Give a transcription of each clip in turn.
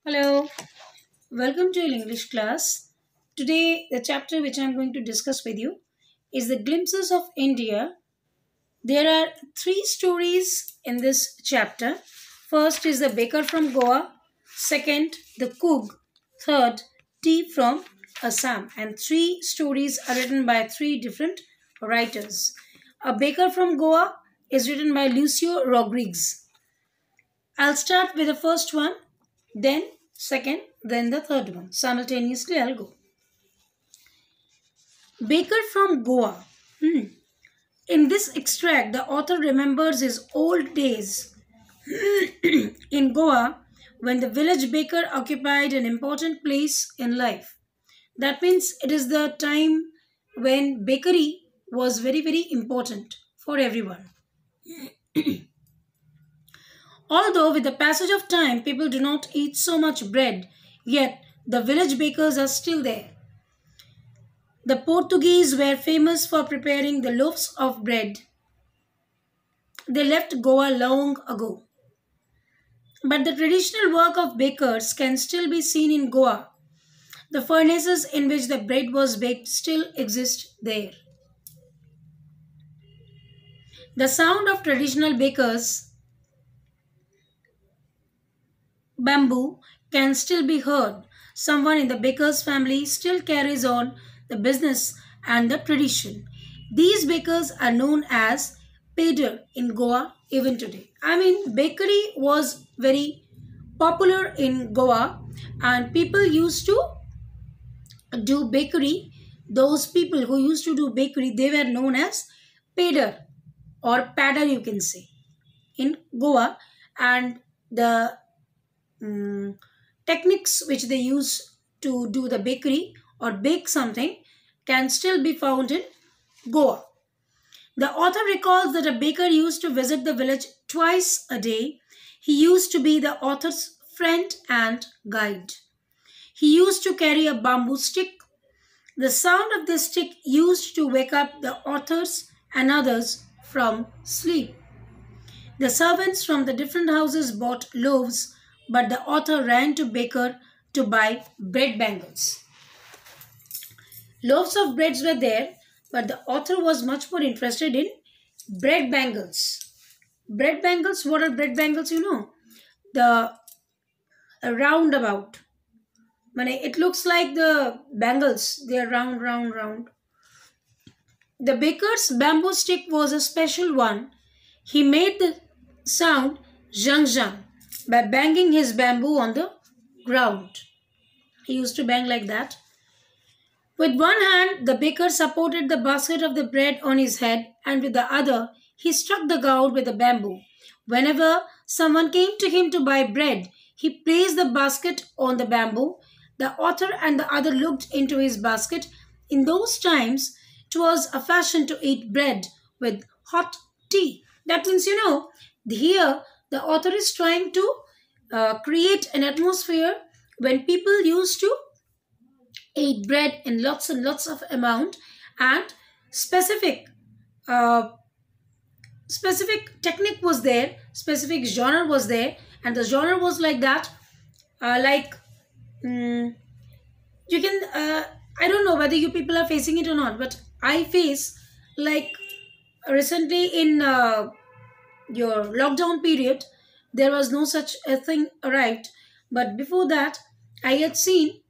Hello, welcome to your English class. Today, the chapter which I am going to discuss with you is the glimpses of India. There are three stories in this chapter. First is the baker from Goa, second, the cook, third, tea from Assam, and three stories are written by three different writers. A baker from Goa is written by Lucio Rodriguez. I'll start with the first one, then second, then the third one. Simultaneously, I'll go. Baker from Goa. In this extract, the author remembers his old days in Goa when the village baker occupied an important place in life. That means it is the time when bakery was very, very important for everyone. Although, with the passage of time, people do not eat so much bread, yet the village bakers are still there. The Portuguese were famous for preparing the loaves of bread. They left Goa long ago. But the traditional work of bakers can still be seen in Goa. The furnaces in which the bread was baked still exist there. The sound of traditional bakers' bamboo can still be heard. Someone in the baker's family still carries on the business and the tradition. These bakers are known as pader in Goa even today. Bakery was very popular in Goa and people used to do bakery. Those people who used to do bakery, they were known as pader or padder, you can say, in Goa. And the techniques which they use to do the bakery or bake something can still be found in Goa. The author recalls that a baker used to visit the village twice a day. He used to be the author's friend and guide. He used to carry a bamboo stick. The sound of the stick used to wake up the authors and others from sleep. The servants from the different houses bought loaves, but the author ran to baker to buy bread bangles. Loaves of breads were there, but the author was much more interested in bread bangles. Bread bangles, what are bread bangles, you know? The roundabout. It looks like the bangles, they are round, round, round. The baker's bamboo stick was a special one. He made the sound zhang zhang by banging his bamboo on the ground. He used to bang like that. With one hand, the baker supported the basket of the bread on his head, and with the other, he struck the ground with the bamboo. Whenever someone came to him to buy bread, he placed the basket on the bamboo. The author and the other looked into his basket. In those times, it was a fashion to eat bread with hot tea. That means, here the author is trying to create an atmosphere when people used to eat bread in lots and lots of amount, and uh, specific technique was there, specific genre was there, and the genre was like that. You can I don't know whether you people are facing it or not, but I face, like, recently in your lockdown period, there was no such a thing arrived, but before that I had seen,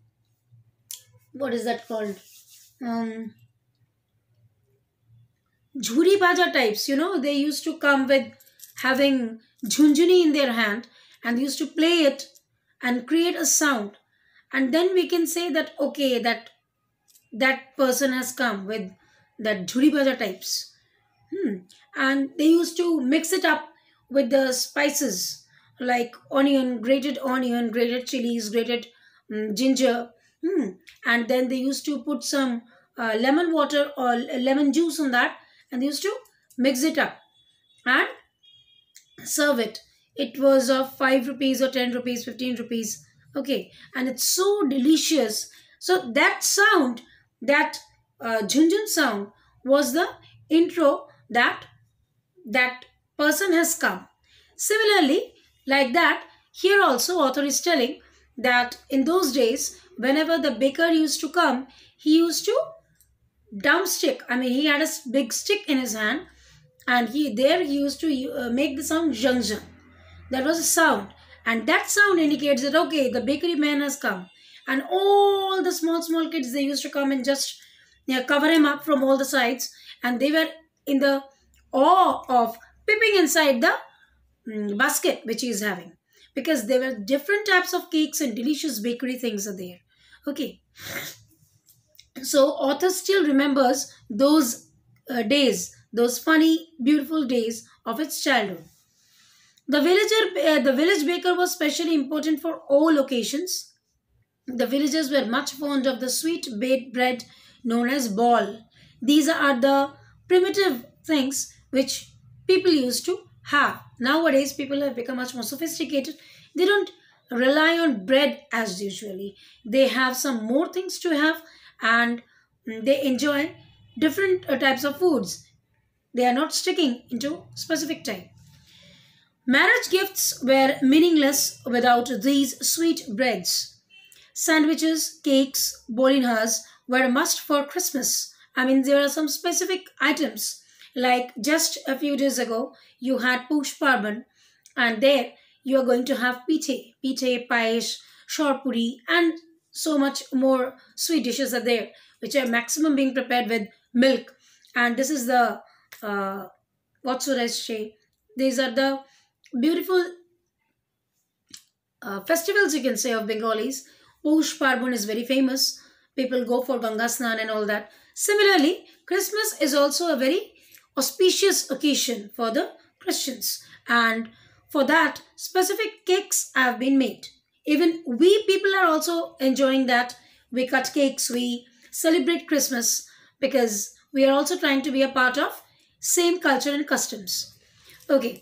what is that called, um jhuri baja types. They used to come with having jhunjhuni in their hand, and they used to play it and create a sound, and then we can say that okay, that person has come with that jhuri baja types. And they used to mix it up with the spices like onion, grated chilies, grated ginger. And then they used to put some lemon water or lemon juice on that, and they used to mix it up and serve it. It was of 5 rupees or 10 rupees, 15 rupees. Okay, and it's so delicious. So that sound, that junjun sound, was the intro that that person has come. Similarly, like that, here also author is telling that in those days, whenever the baker used to come, he used to dump stick. I mean, he had a big stick in his hand, and he used to make the sound zhang zhang. That was a sound, and that sound indicates that okay, the bakery man has come, and all the small kids, they used to come and just, cover him up from all the sides, and they were in the awe of peeping inside the basket which he is having, because there were different types of cakes and delicious bakery things are there. Okay, so author still remembers those days, those funny, beautiful days of its childhood. The village baker was specially important for all occasions. The villagers were much fond of the sweet baked bread known as ball. These are the primitive things which people used to have. Nowadays, people have become much more sophisticated. They don't rely on bread as usually. They have some more things to have, and they enjoy different types of foods. They are not sticking into specific type. Marriage gifts were meaningless without these sweet breads. Sandwiches, cakes, bolinhas were a must for Christmas. I mean, there are some specific items. Like just a few days ago, you had Push Parban, and there you are going to have pite, paesh, shorpuri, and so much more sweet dishes are there, which are maximum being prepared with milk. And this is the what should I say? These are the beautiful festivals, you can say, of Bengalis. Poush Parbon is very famous. People go for Ganga Snan and all that. Similarly, Christmas is also a very auspicious occasion for the Christians. And for that, specific cakes have been made. Even we people are also enjoying that. We cut cakes, we celebrate Christmas, because we are also trying to be a part of same culture and customs. Okay,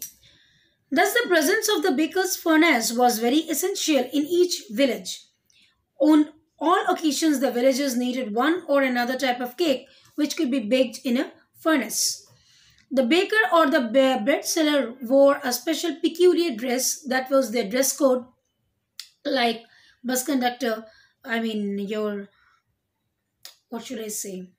thus, the presence of the baker's furnace was very essential in each village. On all occasions, the villagers needed one or another type of cake which could be baked in a furnace. The baker or the bread seller wore a special peculiar dress, that was their dress code, like bus conductor, I mean, your, what should I say?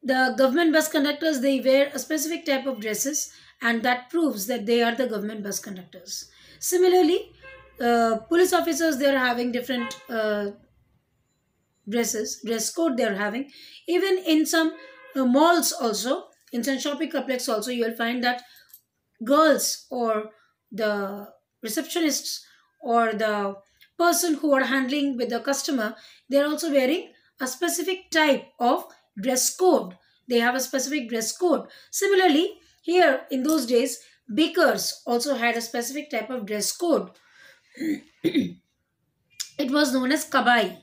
The government bus conductors, they wear a specific type of dresses, and that proves that they are the government bus conductors. Similarly, police officers, they are having different dress code they are having. Even in some malls also, in some shopping complex also, you will find that girls or the receptionists or the person who are handling with the customer, they are also wearing a specific type of dress code. They have a specific dress code. Similarly, here in those days, bakers also had a specific type of dress code. It was known as kabai.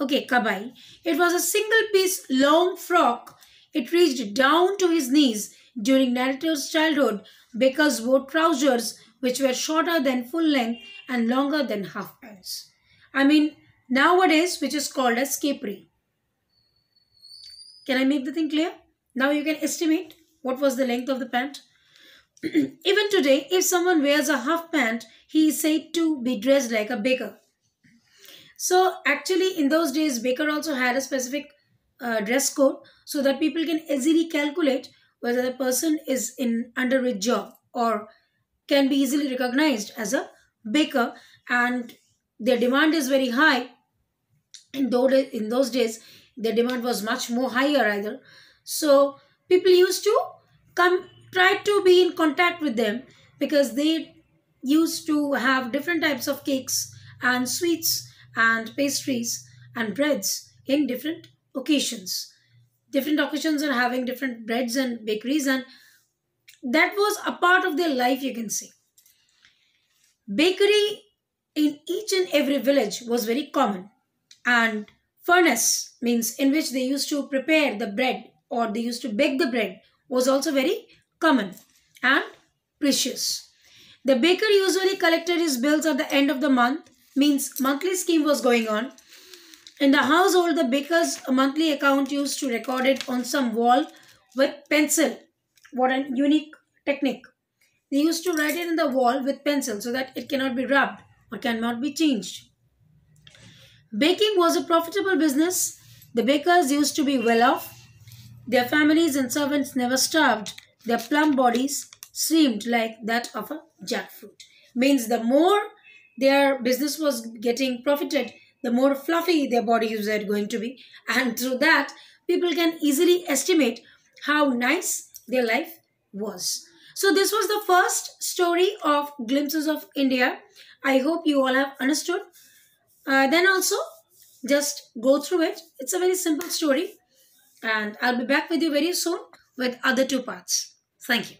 Okay, kabai. It was a single piece long frock. It reached down to his knees. During narrator's childhood, bakers wore trousers which were shorter than full length and longer than half pants. I mean, nowadays, which is called as capri. Can I make the thing clear? Now you can estimate what was the length of the pant. Even today, if someone wears a half pant, he is said to be dressed like a baker. So actually, in those days, baker also had a specific dress code, so that people can easily calculate whether the person is in underweight job or can be easily recognized as a baker, and their demand is very high. In those days, the demand was much more higher either. So people used to come, try to be in contact with them, because they used to have different types of cakes and sweets and pastries and breads in different occasions. Different occasions are having different breads and bakeries, and that was a part of their life, you can say. Bakery in each and every village was very common, and furnace, means in which they used to prepare the bread or they used to bake the bread, was also very common and precious. The baker usually collected his bills at the end of the month, means monthly scheme was going on. In the household, the baker's monthly account used to record it on some wall with pencil. What a unique technique. They used to write it in the wall with pencil so that it cannot be rubbed. or cannot be changed. Baking was a profitable business. The bakers used to be well off. Their families and servants never starved. Their plump bodies seemed like that of a jackfruit. Means the more their business was getting profited, the more fluffy their bodies were going to be. And through that, people can easily estimate how nice their life was. So, this was the first story of Glimpses of India. I hope you all have understood. Then also, just go through it. It's a very simple story, and I'll be back with you very soon with other two parts. Thank you.